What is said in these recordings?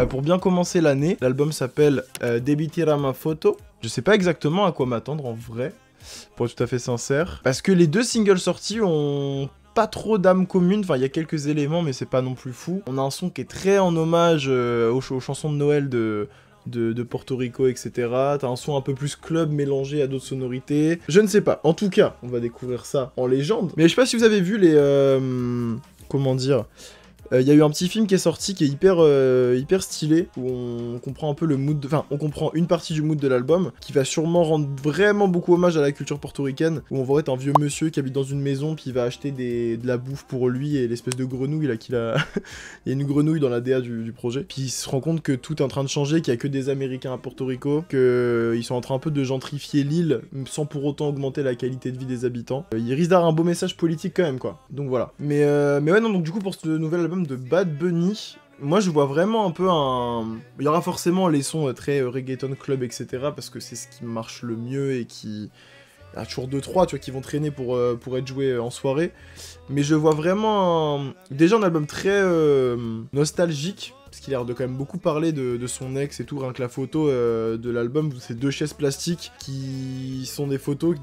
pour bien commencer l'année. L'album s'appelle Devi tirarmi foto. Je sais pas exactement à quoi m'attendre en vrai, pour être tout à fait sincère. Parce que les deux singles sortis ont pas trop d'âme commune, enfin il y a quelques éléments mais c'est pas non plus fou. On a un son qui est très en hommage aux chansons de Noël de Porto Rico, etc. T'as un son un peu plus club mélangé à d'autres sonorités. Je ne sais pas. En tout cas, on va découvrir ça en légende. Mais je sais pas si vous avez vu les... comment dire... Il y a eu un petit film qui est sorti qui est hyper stylé, où on comprend un peu le mood, enfin on comprend une partie du mood de l'album, qui va sûrement rendre vraiment beaucoup hommage à la culture portoricaine, où on va être un vieux monsieur qui habite dans une maison, puis il va acheter de la bouffe pour lui et l'espèce de grenouille là qu'il a... Il y a une grenouille dans la DA du projet, puis il se rend compte que tout est en train de changer, qu'il y a que des Américains à Porto Rico, qu'ils sont en train un peu de gentrifier l'île, sans pour autant augmenter la qualité de vie des habitants. Il risque d'avoir un beau message politique quand même quoi, donc voilà. Mais ouais non, donc du coup pour ce nouvel album de Bad Bunny, moi je vois vraiment un peu un... Il y aura forcément les sons très reggaeton club etc, parce que c'est ce qui marche le mieux et qui... Il y a toujours 2-3 tu vois qui vont traîner pour être joués en soirée, mais je vois vraiment déjà un album très nostalgique, parce qu'il a l'air de quand même beaucoup parler de son ex et tout, rien que la photo de l'album, c'est 2 chaises plastiques qui sont des photos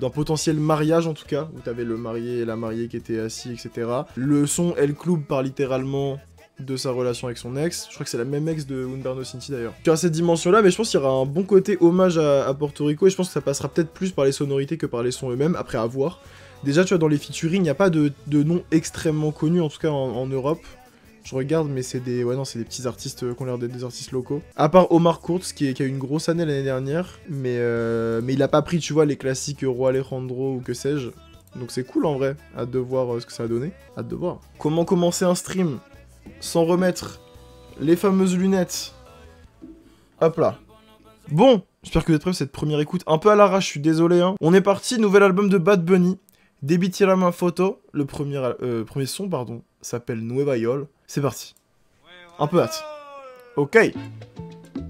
d'un potentiel mariage en tout cas, où t'avais le marié et la mariée qui étaient assis, etc. Le son El Club parle littéralement de sa relation avec son ex, je crois que c'est la même ex de Umberno Cinti d'ailleurs. Tu as cette dimension là, mais je pense qu'il y aura un bon côté hommage à Porto Rico, et je pense que ça passera peut-être plus par les sonorités que par les sons eux-mêmes, après à voir. Déjà tu vois dans les featuring, il n'y a pas de noms extrêmement connus, en tout cas en Europe. Je regarde, mais c'est des... Ouais, non, c'est des petits artistes qui ont l'air d'être des artistes locaux. À part Omar Kurz, qui a eu une grosse année l'année dernière, mais il a pas pris, tu vois, les classiques Roi Alejandro ou que sais-je. Donc c'est cool, en vrai. Hâte de voir ce que ça a donné. Hâte de voir. Comment commencer un stream sans remettre les fameuses lunettes? Hop là. Bon, j'espère que vous êtes prêts pour cette première écoute. Un peu à l'arrache, je suis désolé, hein. On est parti, nouvel album de Bad Bunny. Devi tirarmi foto. Le premier son, pardon, s'appelle Nueva York. C'est parti. Un peu hâte. Ok.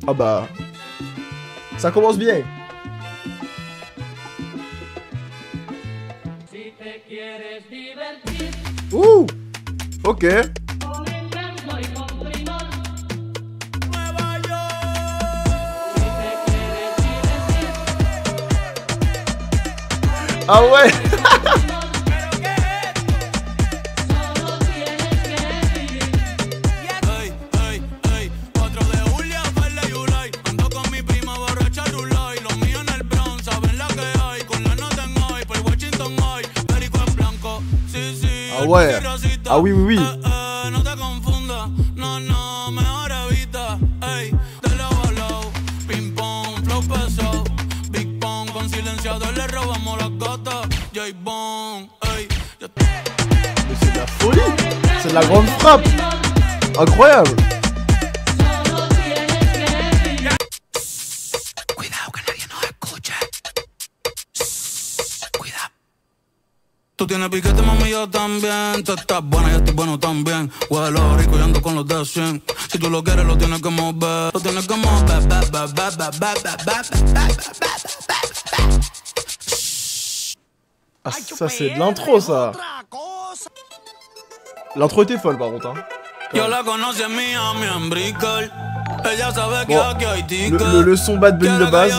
Ah bah... Ça commence bien. Ouh. Ok. Ah ouais. Ah ouais. Ah oui, oui, oui. Mais c'est de la folie. C'est de la grande frappe. Incroyable. Tú tienes piquete, mami, yo también. Tú estás buena, yo estoy bueno también. Huelo rico y ando con los de 100. Si tú lo quieres, lo tienes que mover. Lo tienes que mover. Ah, ça c'est de l'intro, ça. L'intro était folle, par contre, hein. Bon, le son Bad Bunny de base.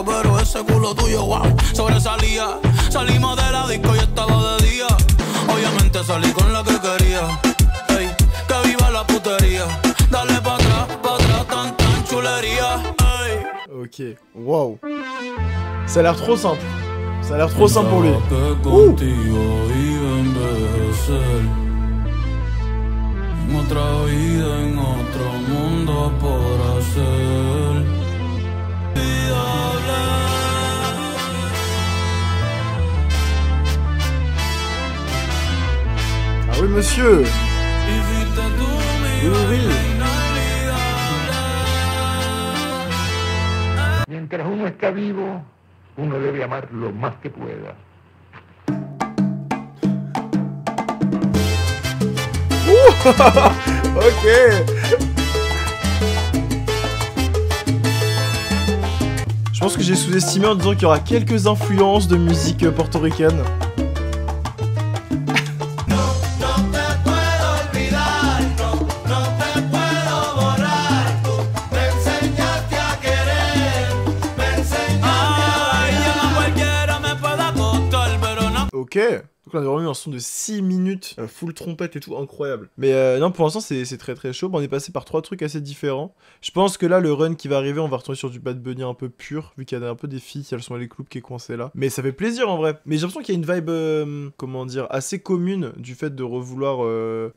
Pero ese culo tuyo, wow, sobresalía. Salimos de la disco y estaba de día. Obviamente salí con la que quería. Ey, que viva la putería. Dale pa' atrás, tan chulería. Ey. Ok, wow. Ça a l'air trop simple. Ça a l'air trop simple pour lui. Otra vida en otro mundo por hacer. Ah oui, monsieur. Oui, oui. Mientras uno está vivo, uno debe amar lo más que pueda. Ok. pense que j'ai sous-estimé en disant qu'il y aura quelques influences de musique portoricaine. Ok. Donc là, on a vraiment eu un son de 6 minutes, full trompette et tout, incroyable. Mais non, pour l'instant, c'est très très chaud. On est passé par 3 trucs assez différents. Je pense que là, le run qui va arriver, on va retourner sur du Bad Bunny un peu pur, vu qu'il y a un peu des filles, elles sont les clous qui est coincé là. Mais ça fait plaisir en vrai. Mais j'ai l'impression qu'il y a une vibe, comment dire, assez commune du fait de revouloir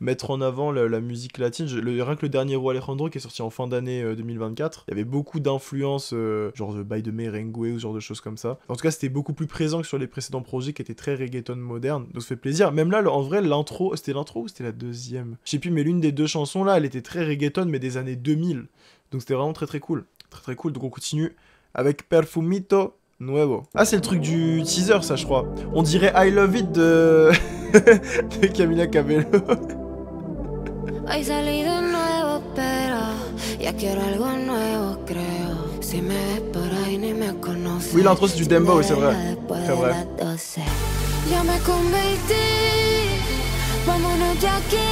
mettre en avant la musique latine. Rien que le dernier Roi Alejandro qui est sorti en fin d'année 2024, il y avait beaucoup d'influences, genre de bail de merengue ou ce genre de choses comme ça. En tout cas, c'était beaucoup plus présent que sur les précédents projets qui étaient très reggaeton moderne. Donc ça fait plaisir. Même là, en vrai, l'intro, c'était l'intro ou c'était la deuxième? Je sais plus, mais l'une des 2 chansons là, elle était très reggaeton, mais des années 2000. Donc c'était vraiment très très cool. Très très cool. Donc on continue avec Perfumito Nuevo. Ah, c'est le truc du teaser, ça, je crois. On dirait I Love It de, de Camila Cabello. Oui, l'intro, c'est du dembow, c'est vrai. C'est vrai. Ya me convertí, vámonos de aquí.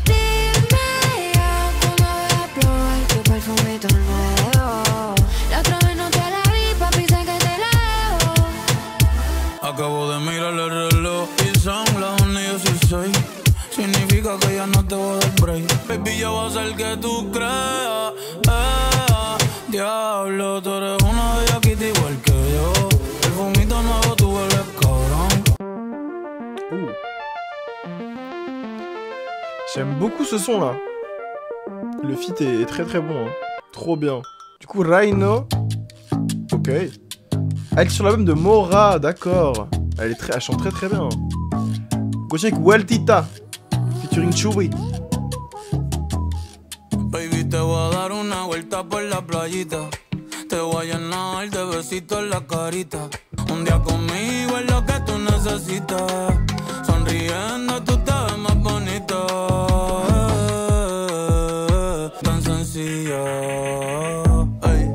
Dime ya cuando voy a probar tu perfumito nuevo. La otra vez no te la vi, papi, sé que te leo. Acabo de mirar el reloj y son las 1:16. Significa que ya no te voy a dar break. Baby, yo voy a hacer que tú creas. Diablo, tú eres una bellaquita igual que yo. Perfumito nuevo, tú hueles cabrón. J'aime beaucoup ce son là. Le feat est très très bon, hein. Trop bien. Du coup, Rhino. Ok. Elle est sur l'album de Mora, d'accord. Elle chante très très bien. Continue avec Vueltita, featuring Chewy. Baby, te voy a dar una vuelta por la playita. Te voy a llenar de besitos en la carita. Un día conmigo es lo que tú necesitas. Sonriendo tú te ves más bonita. Tan sencilla. Ey.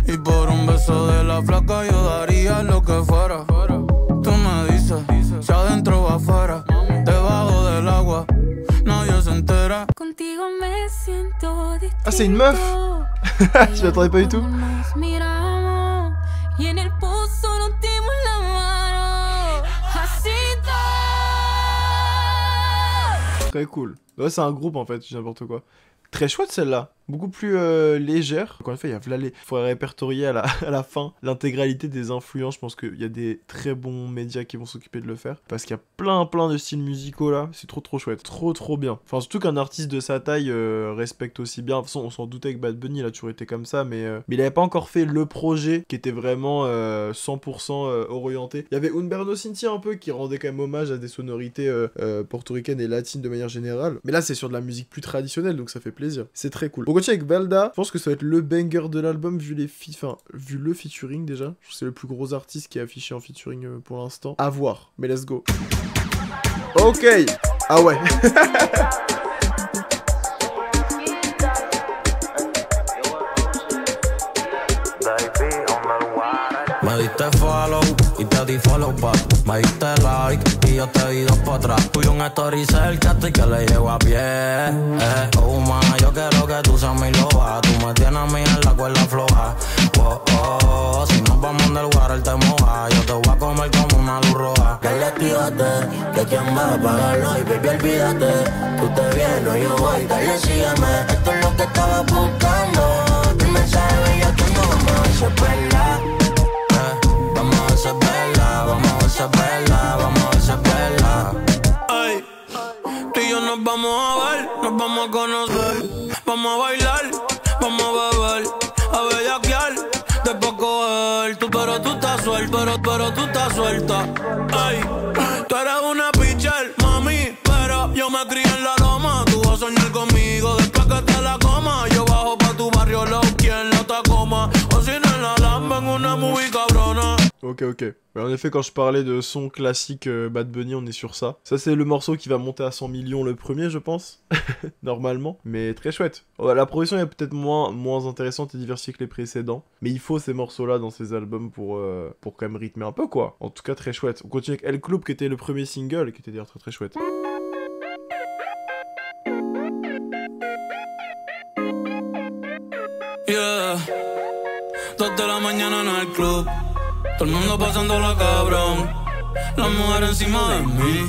Y por un beso de la flaca yo daría lo que fuera. Tú me dices, si adentro o afuera, debajo del agua, nadie se entera. Contigo me siento distinto. Ah, c'est une meuf. Je m'attendais pas du tout. Y en el pozo nos dimos la mano. Así Très cool. Ouais, c'est un groupe en fait, n'importe quoi. Très chouette celle-là, beaucoup plus légère. Encore une fois, il faudrait répertorier à la fin l'intégralité des influences. Je pense qu'il y a des très bons médias qui vont s'occuper de le faire. Parce qu'il y a plein de styles musicaux là, c'est trop chouette, trop bien. Enfin, surtout qu'un artiste de sa taille respecte aussi bien. De toute façon, on s'en doutait que Bad Bunny, il a toujours été comme ça, mais il avait pas encore fait le projet qui était vraiment 100% orienté. Il y avait Humberto Cintia un peu qui rendait quand même hommage à des sonorités portoricaines et latines de manière générale. Mais là, c'est sur de la musique plus traditionnelle, donc ça fait plaisir. C'est très cool. On continue avec Velda. Je pense que ça va être le banger de l'album vu le featuring déjà. Je trouve que c'est le plus gros artiste qui est affiché en featuring pour l'instant. À voir. Mais let's go. Ok. Ah ouais. Me diste follow y te di follow back. Me diste like y yo te di 2 para atrás. Fui un story cerca y que le llevo a pie. Oh ma, yo quiero que tú seas mi loba. Tú me tienes a mí en la cuerda floja. Oh, oh, si nos vamos del water te moja. Yo te voy a comer como una luz roja. Dale, actívate, que quien va a pagarlo. Y baby, olvídate, tú te vienes, yo voy. Dale, sígueme, esto es lo que estaba buscando. Tu mensaje bello que no vamos a hacer perla. Vamos a hacer perla, vamos a hacer perla, vamos a hacer perla. Ay, tú y yo nos vamos a ver, nos vamos a conocer. Vamos a bailar, vamos a beber, a bellaquear, después coger. Pero tú estás suelta, pero tú estás suelta. Ay, tú eres una pitcher, mami, pero yo me crié en la loma. Tú vas a soñar conmigo después que te la coma. Yo bajo pa' tu barrio, low, quien la Tacoma. O si no en la Lamba, en una movie cabrona. Ok, ok. Mais en effet, quand je parlais de son classique Bad Bunny, on est sur ça. Ça, c'est le morceau qui va monter à 100 millions le premier, je pense. Normalement. Mais très chouette. La production est peut-être moins intéressante et diversifiée que les précédents. Mais il faut ces morceaux-là dans ces albums pour quand même rythmer un peu, quoi. En tout cas, très chouette. On continue avec El Club, qui était le premier single, qui était d'ailleurs très très chouette. Yeah, 2 de la mañana en el club, todo el mundo pasándola cabrón, las mujeres encima de mí,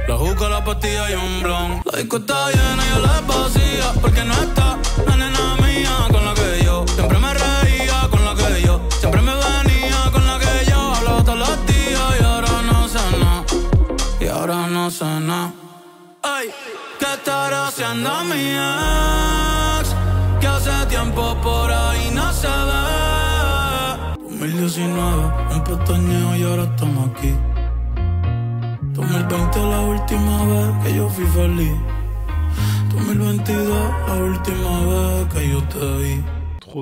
la juca, la pastilla y un blon. La disco está llena y yo la vacía, porque no está la nena mía con la que yo siempre me reía, con la que yo siempre me venía, con la que yo hablaba todos los días y ahora no sé nada, y ahora no sé nada. Ay, ¿qué estará haciendo mi ex? Que hace tiempo por ahí no se ve. 2019, un pestañeo y ahora estamos aquí. 2020 la última vez que yo fui feliz. 2022 la última vez que yo te vi.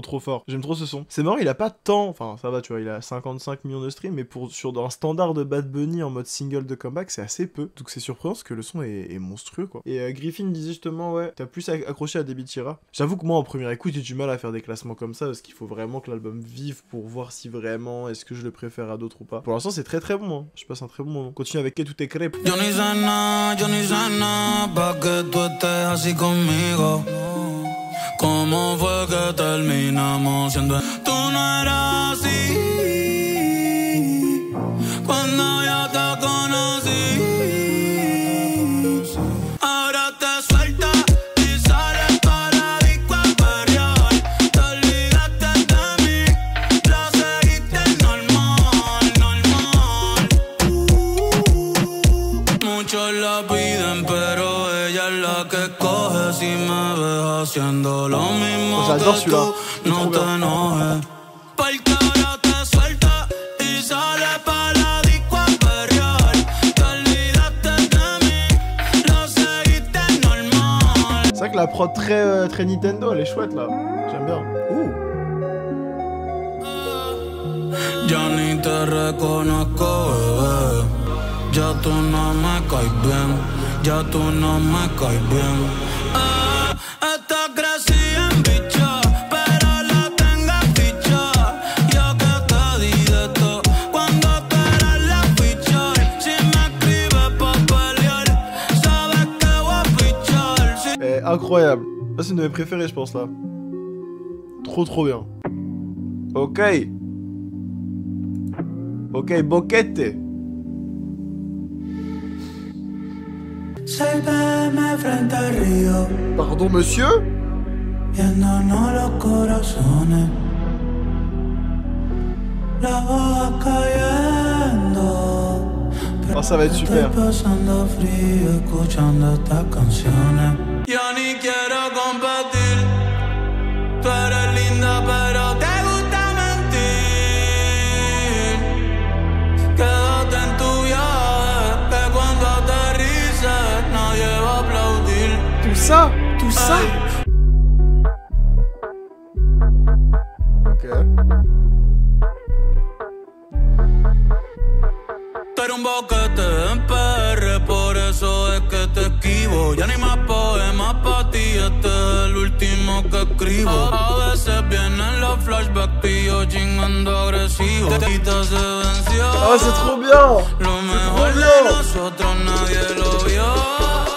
Trop fort. J'aime trop ce son. C'est marrant, il a pas tant, enfin ça va, tu vois, il a 55 millions de streams, mais dans un standard de Bad Bunny en mode single de comeback, c'est assez peu. Donc c'est surprenant parce que le son est monstrueux, quoi. Et Griffin disait justement, ouais, t'as plus accroché à Debbie Tira. J'avoue que moi en première écoute, j'ai du mal à faire des classements comme ça parce qu'il faut vraiment que l'album vive pour voir si vraiment est-ce que je le préfère à d'autres ou pas. Pour l'instant, c'est très bon, hein. Je passe un très bon moment. Continue avec Que tout est crêpe. Yo ni sé nada, pa' que tú estés así conmigo. ¿Cómo fue que terminamos siendo? Tú no eras así cuando ya te conocí. Ahora te sueltas y sales para disco a perrear. Te olvidaste de mí, lo seguiste normal. Muchos la piden, pero ella es la que escoge. Si me ves haciendo lo mismo que tú, no te enojes. Porque ahora te sueltas y sales para la disco a perrear. Te olvidaste de mí, lo seguiste normal. C'est vrai que la prod très Nintendo, elle est chouette là. J'aime bien. Ouh. Ya ni te reconozco, bebé. Ya tú no me caes bien. Ya tú no me caes bien. Esta crecí en bicha, pero la tengo ficha. Yo que te di de todo cuando tú eras la ficha. Si me escribes pa' pelear, sabes que voy a fichar. Si... Incroyable. Ça, c'est une de mes préférées, je pense là. Trop bien. Ok. Ok, boquete. frente al río, Pardon, monsieur? viéndonos los corazones, las hojas cayendo. Oh, ça va être super. Pasando frío escuchando estas canciones. Yo ni quiero competir. Tú eres linda, pero te gusta mentir. Quédate en tu viaje, que cuando aterrices nadie va a aplaudir. Tout ça. Ok. Tú eres un boquete en PR, por eso es que te esquivo. Ya ni más poemas pa' ti, este es el último que escribo. A veces vienen los flashbacks y yo chingando agresivo. Tita se venció. Oh, c'est trop bien. Lo mejor de nosotros nadie lo vio.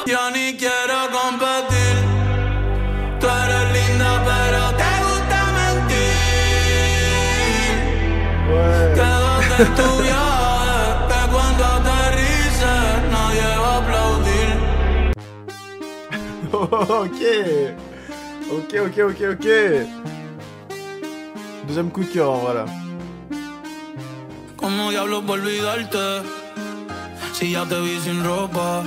Yo ni quiero competir. Tú eres linda, pero te gusta mentir. Ouais. Quédate en tu viaje, que cuando aterrices nadie va a aplaudir. Ok. Deuxième coup de cœur en vrai là. ¿Cómo diablos voy a olvidarte? Si ya te vi sin ropa.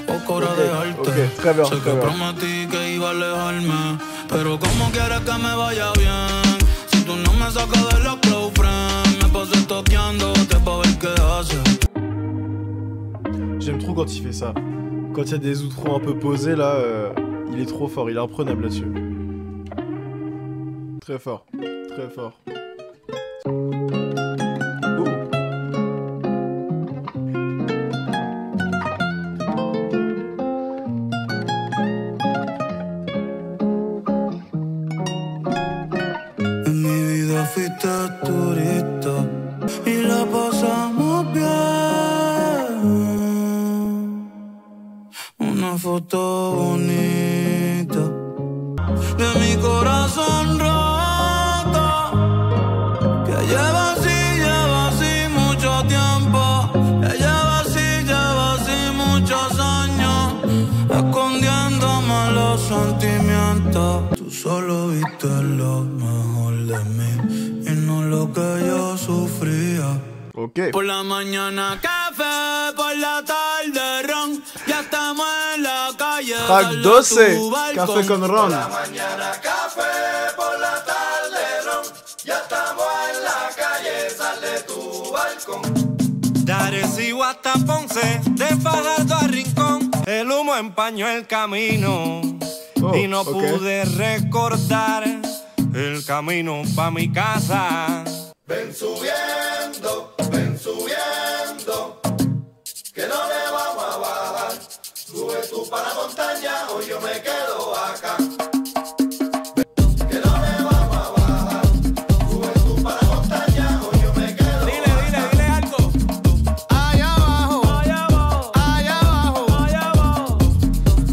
Poco hora de dejarte. Ok, très bien, Sé que très bien. prometí que iba a alejarme, pero ¿cómo quieres que me vaya bien? Si tú no me sacas de los close friends, me pasé toqueándote pa' ver qué haces. J'aime trop quand il fait ça. Quand il y a des outros un peu posés là, il est trop fort, il est imprenable là-dessus. Très fort. fuiste turista y la pasamos bien. Una foto bonita de mi corazón roto, que lleva así mucho tiempo, que lleva así muchos años, escondiéndome los sentimientos. Tú solo viste lo mejor de mí y no lo que yo sufría. Ok. Por la mañana café, por la tarde ron, ya estamos en la calle. Track sal de 12, tu balcón. café con ron. Mañana café, por la tarde ron. Ya estamos en la calle, sal de tu balcón. De Arecibo hasta Ponce, de Fajardo a Rincón, el humo empañó el camino y no pude recordar el camino pa' mi casa. Ven subiendo, que no le vamos a bajar. Sube tú para la montaña o yo me quedo acá. Que no le vamos a bajar. Sube tú para la montaña o yo me quedo Dile algo. allá abajo,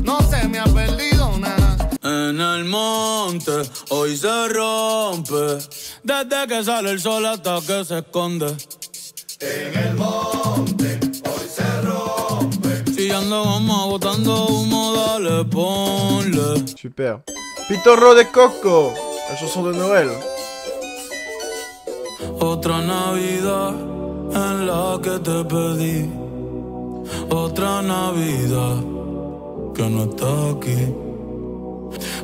no se me ha perdido nada. En el monte hoy se rompe, desde que sale el sol hasta que se esconde. En el monte hoy se rompe. Si ando goma botando humo, dale, ponle. Super. Pitorro de Coco, la chanson de Noël. Otra Navidad en la que te pedí, otra Navidad que no está aquí.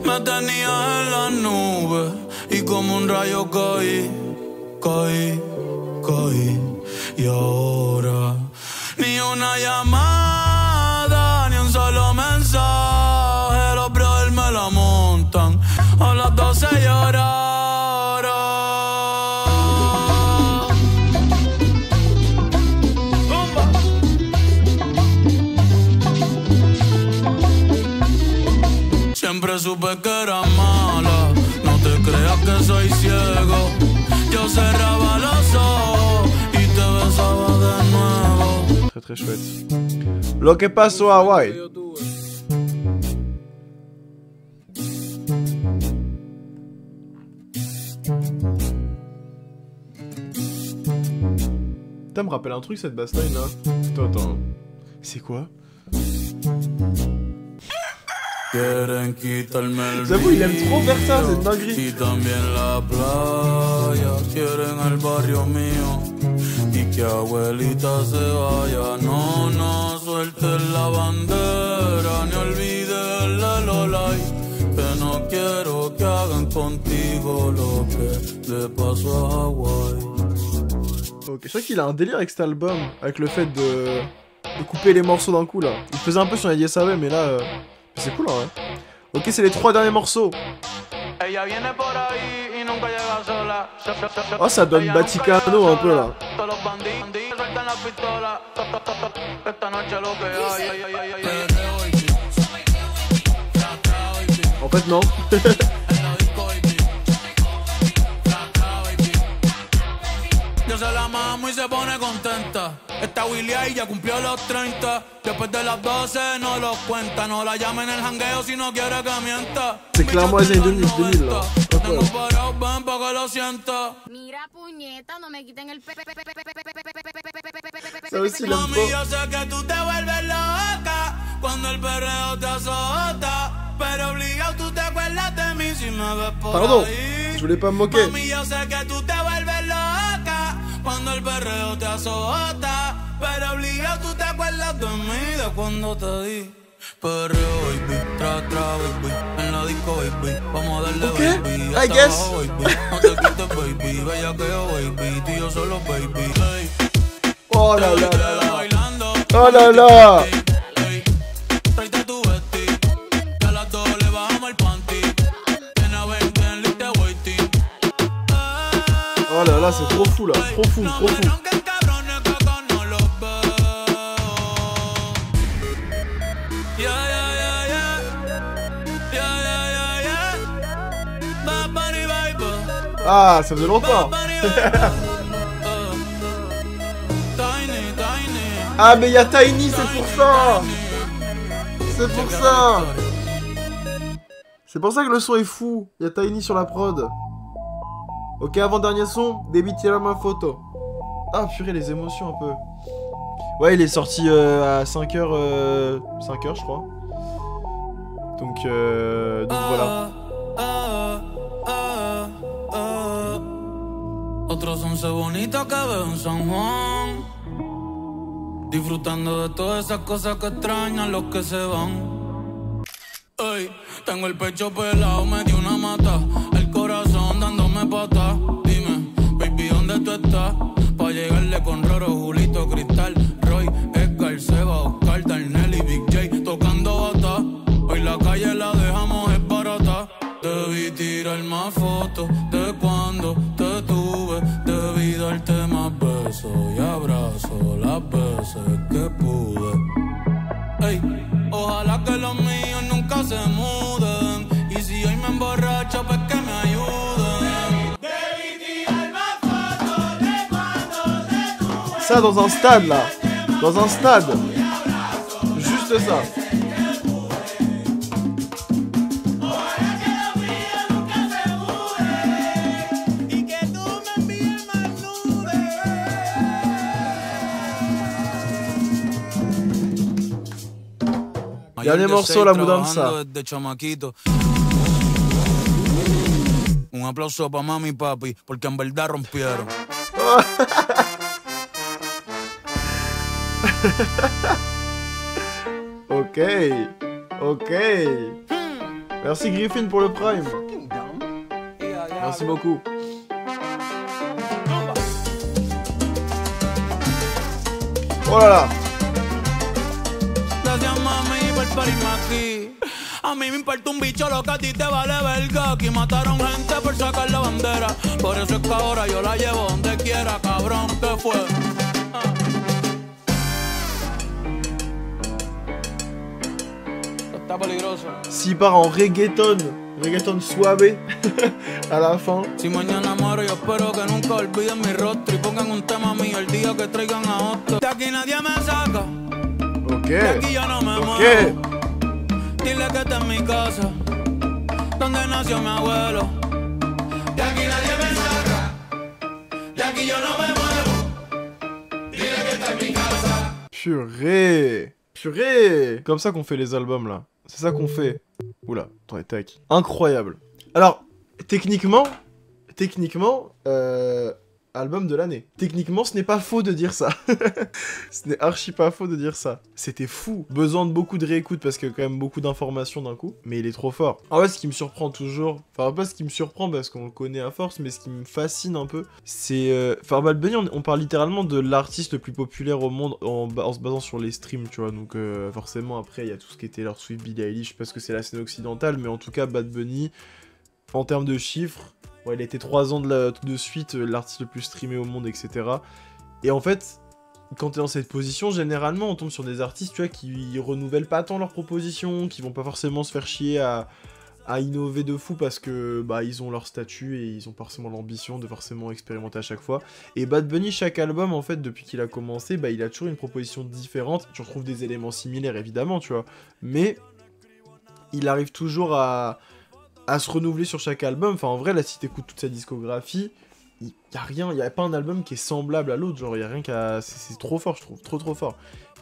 Me tenías en las nubes y como un rayo caí. Y ahora ni una llamada, ni un solo mensaje. Los brothers me la montan a las 12 llorar. Siempre supe que era mala, no te creas que soy ciego. Yo cerraba los ojos y te besaba de nuevo. Très très chouette. Lo que pasó a Hawaii. Putain, me rappelle un truc cette bassline là. Attends. C'est quoi? Quieren quitarme el J'avoue, il aime trop faire ça, c'est dinguerie. y también la playa. Quieren el barrio mío y que abuelita se vaya. No sueltes la bandera ni olvides el Lololay. Que no quiero que hagan contigo lo que le pasó a Hawaii. Ok, je crois qu'il a un délire avec cet album, avec le fait de couper les morceaux d'un coup là. Il faisait un peu sur Eddie Savay, mais là, c'est cool hein. Ok, c'est les 3 derniers morceaux. Oh, ça donne Vaticano un peu là. En fait, non. Yo se la mamo y se pone contenta. Esta Willy ahí ya cumplió los 30. Después de las 12 no los cuenta. No la llama en el jangueo si no quiere que mienta. C'est clairement les années 2000 là. Tengo parado, ven pa' que lo sienta. Mira, puñeta, no me quiten el Ça aussi, il aime Mami, pas. yo sé que tú te vuelves loca cuando el perreo te azota. Pero obligado tú te acuerdas de mí si me ves por Pardon, ahí. je voulais pas me moquer. Mami, yo sé que tú te vuelves loca cuando el perreo te azota. Pero obligado tú te acuerdas de mí, de cuando te di. Perreo, baby, tra, baby, en la disco, baby. Vamos a darle, Okay, baby, I hasta guess. abajo, baby. No te quites, baby, bellaqueo, baby. Tú y yo solo, baby. Hey. Oh là là là là. Bailando. Oh là là. Hey, tráete tu vesti, que a las 2 le bajamos el panty. Nena, ven, ven, liste waiting. Oh là là, c'est trop fou là. Trop fou, No trop me fou. ronques, cabrones, que acá no los veo. Yeah. Bad Bunny, baby. Ah, ça faisait longtemps. Ah, mais il y a Tiny, c'est pour ça. C'est pour ça. C'est pour ça que le son est fou. Il y a Tiny sur la prod. Ok, avant-dernier son, Baby tira ma photo. Ah, purée, les émotions un peu. Ouais, il est sorti à 5h, 5h je crois. Donc voilà. Otros once bonitos que veo en San Juan, disfrutando de todas esas cosas que extrañan los que se van. Ey, tengo el pecho pelado, me dio una mata, el corazón dándome patas. Dime, baby, ¿dónde tú estás? Pa' llegarle con Roro, Julito, Cristal, Roy, Edgar, Seba, Oscar, Darnell y Big J tocando bata. Hoy la calle la dejamos es barata. Debí tirar más fotos de cuando te tuve. Debí darte más besos y abrazos las veces que pude. Ey, ojalá que los míos nunca se muden. Y si hoy me emborracho, pues que me ayuden. Debí tirar más fotos de cuando te tuve. Ça dans un stade là. Dans un stade. Juste ça. Dernier morceau, la mudanza. Un aplauso pa' mami y papi, porque en verdad rompieron. Ok. Ok. Merci Griffin pour le prime. Merci beaucoup. Oh là là. Gracias mami por parirme aquí. A mí me importa un bicho lo que a ti te vale verga. Aquí mataron gente por sacar la bandera. Por eso es que ahora yo la llevo donde quiera, cabrón, ¿qué fue? Está peligroso. S'il part en reggaeton suave à la fin. Si mañana muero yo espero que nunca olviden mi rostro y pongan un tema mío el día que traigan a otro. De aquí nadie me saca. Ok. De aquí yo no me muevo. Dile que esta es mi casa, donde nació mi abuelo. De aquí nadie me saca. De aquí yo no me muevo. Dile que esta es mi casa. Purée. Purée. Comme ça qu'on fait les albums là. C'est ça qu'on fait. Oula, attends, tac. Incroyable. Alors, techniquement, album de l'année. Techniquement, ce n'est pas faux de dire ça. Ce n'est archi pas faux de dire ça. C'était fou. Besoin de beaucoup de réécoute parce qu'il y a quand même beaucoup d'informations d'un coup. Mais il est trop fort. En fait, ce qui me surprend toujours... Enfin, pas ce qui me surprend parce qu'on le connaît à force, mais ce qui me fascine un peu, c'est... Enfin, Bad Bunny, on parle littéralement de l'artiste le plus populaire au monde en se basant sur les streams, tu vois. Donc, forcément, après, il y a tout ce qui était Taylor Swift, Billie Eilish, parce que c'est la scène occidentale. Mais en tout cas, Bad Bunny, en termes de chiffres... Ouais, il a été 3 ans de suite l'artiste le plus streamé au monde, etc. Et en fait, quand t'es dans cette position, généralement, on tombe sur des artistes, tu vois, qui renouvellent pas tant leurs propositions, qui vont pas forcément se faire chier à innover de fou parce que, bah, ils ont leur statut et ils ont pas forcément l'ambition de forcément expérimenter à chaque fois. Et Bad Bunny, chaque album, en fait, depuis qu'il a commencé, bah, il a toujours une proposition différente. Tu retrouves des éléments similaires, évidemment, tu vois. Mais, il arrive toujours à se renouveler sur chaque album. Enfin, en vrai, là, si t'écoutes toute sa discographie, il y a rien, il y a pas un album qui est semblable à l'autre, genre, il y a rien qu'à... C'est trop fort, je trouve, trop fort.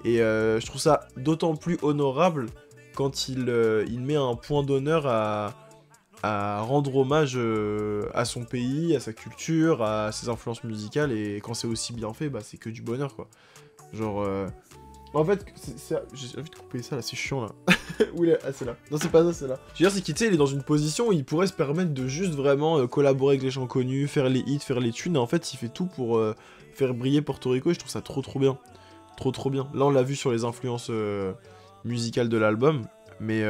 Et je trouve ça d'autant plus honorable quand il met un point d'honneur à rendre hommage à son pays, à sa culture, à ses influences musicales, et quand c'est aussi bien fait, bah, c'est que du bonheur, quoi. Genre... En fait, j'ai envie de couper ça là, c'est chiant là. Où il est? Ah, c'est là. Non, c'est pas ça, c'est là. Je veux dire, c'est qu'il, tu sais, il est dans une position où il pourrait se permettre de juste vraiment collaborer avec les gens connus, faire les hits, faire les thunes. Et en fait, il fait tout pour faire briller Porto Rico et je trouve ça trop bien. Trop bien. Là, on l'a vu sur les influences musicales de l'album. mais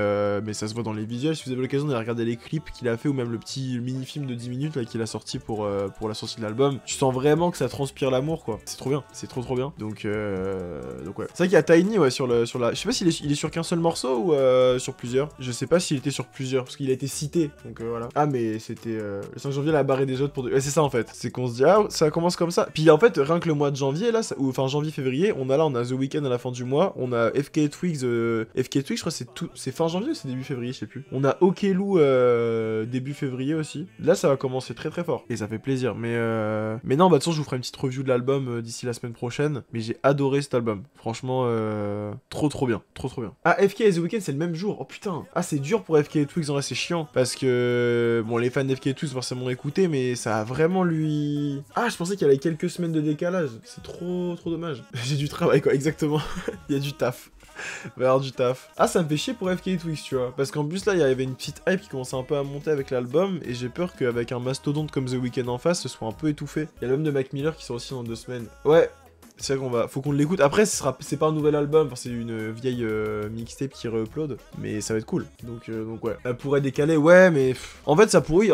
ça se voit dans les visuels. Si vous avez l'occasion d'aller regarder les clips qu'il a fait, ou même le petit mini-film de 10 minutes là qu'il a sorti pour la sortie de l'album, tu sens vraiment que ça transpire l'amour, quoi. C'est trop bien, c'est trop bien. Donc ouais. C'est vrai qu'il y a Tiny, ouais, sur la... Je sais pas s'il est sur qu'un seul morceau ou sur plusieurs. Je sais pas s'il était sur plusieurs, parce qu'il a été cité, donc voilà. Ah, mais c'était... le 5 janvier, la barré des autres pour... Ouais, c'est ça, en fait. C'est qu'on se dit, ah, ça commence comme ça. Puis en fait, rien que le mois de janvier, là, enfin janvier-février, on a The Weeknd à la fin du mois, on a FK Twigs, je crois que c'est fin janvier ou c'est début février, je sais plus. On a Okelou début février aussi. Là, ça va commencer très fort, et ça fait plaisir. Mais non, bah de toute façon, je vous ferai une petite review de l'album d'ici la semaine prochaine. Mais j'ai adoré cet album. Franchement, trop bien. Trop bien. Ah, FK et The Weeknd, c'est le même jour. Oh putain. Ah, c'est dur pour FK Twigs, en vrai, c'est chiant. Parce que, bon, les fans d'FK Twigs forcément écouté, mais ça a vraiment lui... Ah, je pensais qu'il y avait quelques semaines de décalage. C'est trop dommage. J'ai du travail, quoi, exactement. Il y a du taf. Il va y avoir du taf. Ah, ça me fait chier pour FK Twigs, tu vois. Parce qu'en plus, là, il y avait une petite hype qui commençait un peu à monter avec l'album. Et j'ai peur qu'avec un mastodonte comme The Weeknd en face, ce soit un peu étouffé. Il y a l'album de Mac Miller qui sort aussi dans 2 semaines. Ouais. C'est vrai faut qu'on l'écoute. Après, c'est pas un nouvel album, enfin, c'est une vieille mixtape qui re-upload, mais ça va être cool. Donc ouais. Elle pourrait décaler, ouais, mais en fait, ça pourrait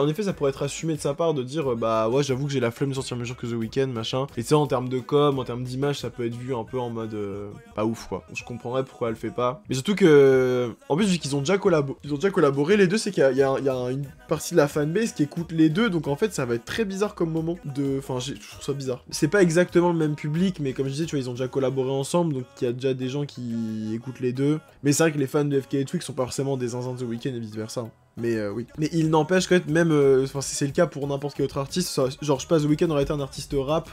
être assumé de sa part de dire, bah ouais, j'avoue que j'ai la flemme de sortir mieux que The Weeknd, machin. Et tu sais, en termes de com, en termes d'image, ça peut être vu un peu en mode pas ouf, quoi. Je comprendrais pourquoi elle le fait pas. Mais surtout que, en plus, vu qu'ils ont déjà collaboré les deux, c'est qu'il y a une partie de la fanbase qui écoute les deux, donc en fait, ça va être très bizarre comme moment de. Enfin, je trouve ça bizarre. C'est pas exactement le même public, mais comme je disais, tu vois, ils ont déjà collaboré ensemble, donc il y a déjà des gens qui écoutent les deux. Mais c'est vrai que les fans de FK Twigs sont pas forcément des zinzins de The Weeknd et vice versa. Mais oui. Mais il n'empêche que même, c'est le cas pour n'importe quel autre artiste, genre je sais pas, The Weeknd aurait été un artiste rap,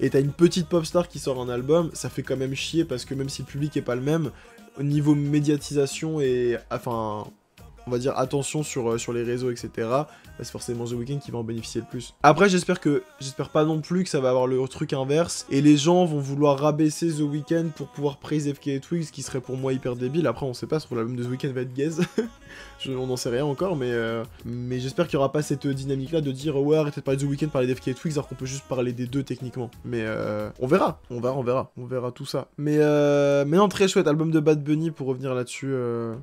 et t'as une petite pop star qui sort un album, ça fait quand même chier, parce que même si le public est pas le même, au niveau médiatisation et, enfin... on va dire attention sur les réseaux, etc. Bah, c'est forcément The Weeknd qui va en bénéficier le plus. Après, j'espère pas non plus que ça va avoir le truc inverse, et les gens vont vouloir rabaisser The Weeknd pour pouvoir praise FK Twigs, ce qui serait pour moi hyper débile. Après, on sait pas, sur l'album de The Weeknd va être gaze. On n'en sait rien encore, mais j'espère qu'il y aura pas cette dynamique-là de dire ouais, arrêtez de parler de The Weeknd, parler d'FK Twigs, alors qu'on peut juste parler des deux techniquement. Mais on verra tout ça. Mais non, très chouette album de Bad Bunny, pour revenir là-dessus.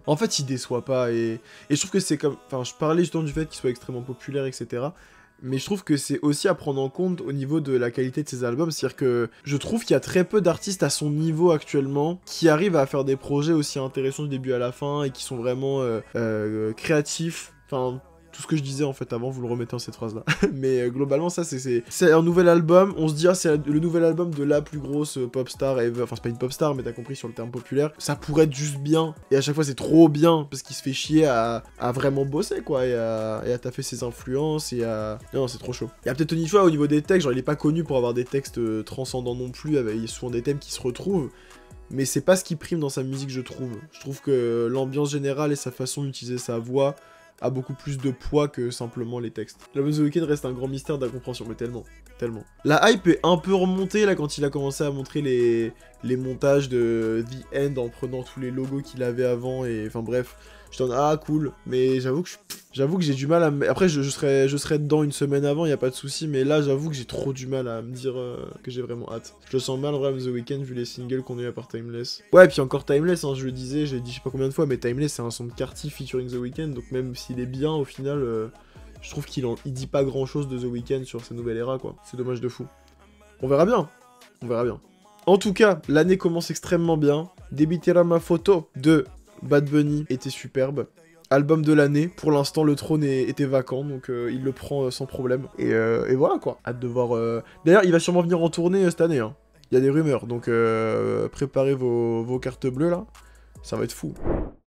En fait, il déçoit pas, et je trouve que c'est comme... Enfin, je parlais justement du fait qu'il soit extrêmement populaire, etc. Mais je trouve que c'est aussi à prendre en compte au niveau de la qualité de ses albums. C'est-à-dire que je trouve qu'il y a très peu d'artistes à son niveau actuellement qui arrivent à faire des projets aussi intéressants du début à la fin et qui sont vraiment créatifs. Enfin... Tout ce que je disais en fait avant, vous le remettez dans cette phrase là. Mais globalement, ça c'est un nouvel album. On se dit, ah, c'est le nouvel album de la plus grosse pop star ever. Enfin, c'est pas une pop star, mais t'as compris sur le terme populaire. Ça pourrait être juste bien. Et à chaque fois, c'est trop bien parce qu'il se fait chier à vraiment bosser, quoi. Et à taffer ses influences. Non, c'est trop chaud. Il y a peut-être Tony Chua au niveau des textes. Genre, il est pas connu pour avoir des textes transcendants non plus. Il y a souvent des thèmes qui se retrouvent. Mais c'est pas ce qui prime dans sa musique, je trouve. Je trouve que l'ambiance générale et sa façon d'utiliser sa voix a beaucoup plus de poids que simplement les textes. L'album The Weeknd reste un grand mystère d'incompréhension, mais tellement. La hype est un peu remontée là quand il a commencé à montrer les montages de The End en prenant tous les logos qu'il avait avant, et enfin bref, je t'en ah cool, mais j'avoue que j'ai du mal à après je serais dedans une semaine avant, y a pas de souci, mais là j'avoue que j'ai trop du mal à me dire que j'ai vraiment hâte. Je le sens mal en vrai The Weeknd vu les singles qu'on a eu à part Timeless. Ouais, puis encore Timeless, hein, je le disais, j'ai dit je sais pas combien de fois, mais Timeless c'est un son de Carti featuring The Weeknd, donc même s'il est bien au final, je trouve qu'il dit pas grand chose de The Weeknd sur sa nouvelle era, quoi. C'est dommage de fou. On verra bien. En tout cas, l'année commence extrêmement bien. Debitera ma photo de Bad Bunny était superbe. Album de l'année. Pour l'instant, le trône était vacant, donc il le prend sans problème. Et voilà, quoi. Hâte de voir... D'ailleurs, il va sûrement venir en tournée cette année, hein. Il y a des rumeurs, donc préparez vos cartes bleues, là. Ça va être fou.